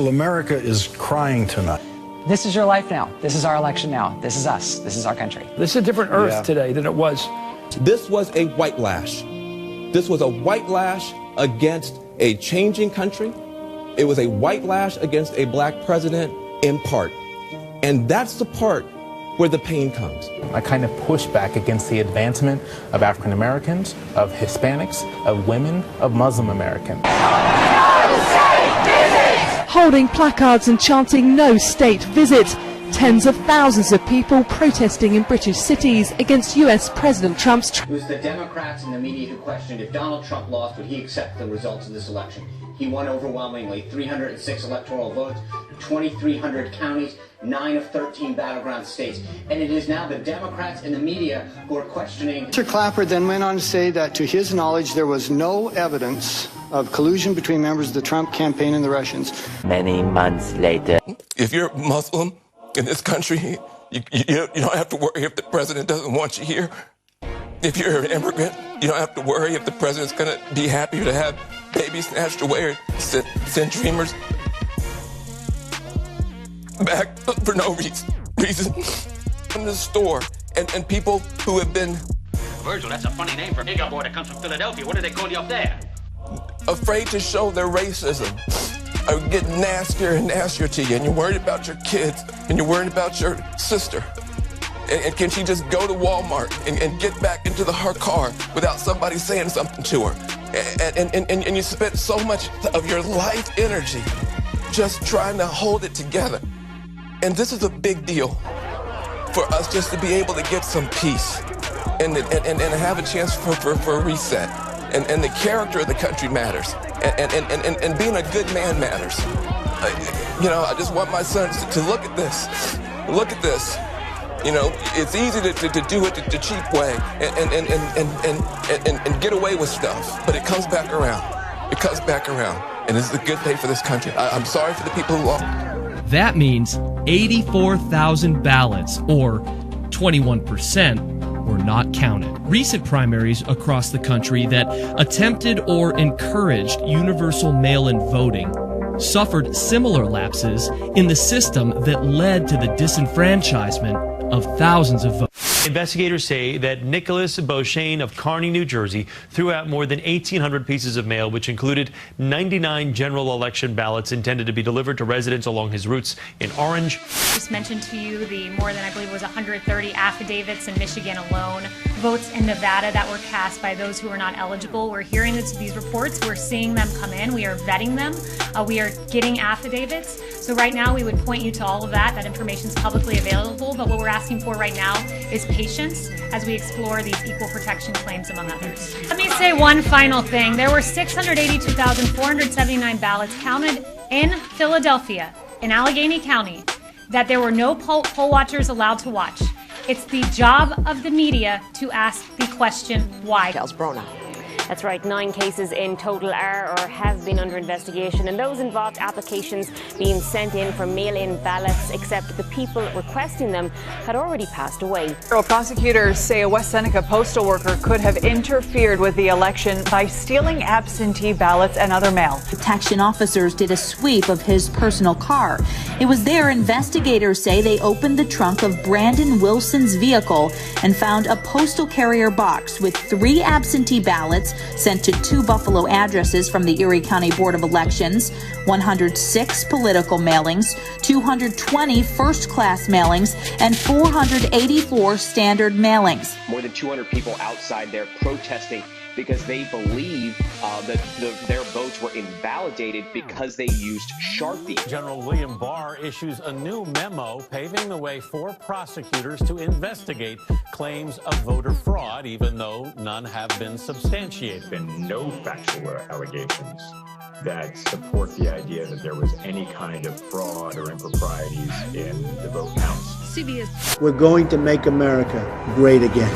America is crying tonight. This is your life now. This is our election now. This is us. This is our country. This is a different Earth today than it was. This was a white lash. This was a white lash against a changing country. It was a white lash against a black president in part. And that's the part where the pain comes. I kind of push back against the advancement of African Americans, of Hispanics, of women, of Muslim Americans. Holding placards and chanting "No state visit." Tens of thousands of people protesting in British cities against US President Trump's... It was the Democrats and the media who questioned if Donald Trump lost, would he accept the results of this election. He won overwhelmingly, 306 electoral votes, 2,300 counties, 9 of 13 battleground states. And it is now the Democrats and the media who are questioning... Mr. Clapper then went on to say that, to his knowledge, there was no evidence of collusion between members of the Trump campaign and the Russians. Many months later... If you're Muslim in this country, you don't have to worry if the president doesn't want you here. If you're an immigrant, you don't have to worry if the president's going to be happy to have babies snatched away or send dreamers back for no reason in the store. And people who have been... Virgil, that's a funny name for a nigger boy that comes from Philadelphia. What do they call you up there? Afraid to show their racism are getting nastier and nastier to you, and you're worried about your kids, and you're worried about your sister. And can she just go to Walmart and get back into her car without somebody saying something to her? And you spent so much of your life energy just trying to hold it together. And this is a big deal for us just to be able to get some peace and have a chance for a reset. And the character of the country matters. And being a good man matters. I just want my sons to look at this. Look at this. It's easy to do it the cheap way and get away with stuff. But it comes back around. It comes back around. And this is a good day for this country. I'm sorry for the people who lost. That means 84,000 ballots, or 21%, were not counted. Recent primaries across the country that attempted or encouraged universal mail-in voting suffered similar lapses in the system that led to the disenfranchisement of thousands of voters. Investigators say that Nicholas Beauchene of Kearney, New Jersey, threw out more than 1,800 pieces of mail, which included 99 general election ballots intended to be delivered to residents along his routes in Orange. Just mentioned to you the more than, I believe, was 130 affidavits in Michigan alone, votes in Nevada that were cast by those who were not eligible. We're hearing these reports. We're seeing them come in. We are vetting them. We are getting affidavits. So right now, we would point you to all of that. That information is publicly available. But what we're asking for right now is patience as we explore these equal protection claims, among others. Let me say one final thing. There were 682,479 ballots counted in Philadelphia, in Allegheny County, that there were no poll watchers allowed to watch. It's the job of the media to ask the question, why? Charles Brona. That's right, 9 cases in total are or have been under investigation, and those involved applications being sent in for mail-in ballots, except the people requesting them had already passed away. Federal prosecutors say a West Seneca postal worker could have interfered with the election by stealing absentee ballots and other mail. Protection officers did a sweep of his personal car. It was there investigators say they opened the trunk of Brandon Wilson's vehicle and found a postal carrier box with 3 absentee ballots sent to 2 Buffalo addresses from the Erie County Board of Elections, 106 political mailings, 220 first-class mailings, and 484 standard mailings. More than 200 people outside there protesting because they believe that their votes were invalidated because they used Sharpie. General William Barr issues a new memo paving the way for prosecutors to investigate claims of voter fraud, even though none have been substantiated. Been no factual allegations that support the idea that there was any kind of fraud or improprieties in the vote counts. We're going to make America great again.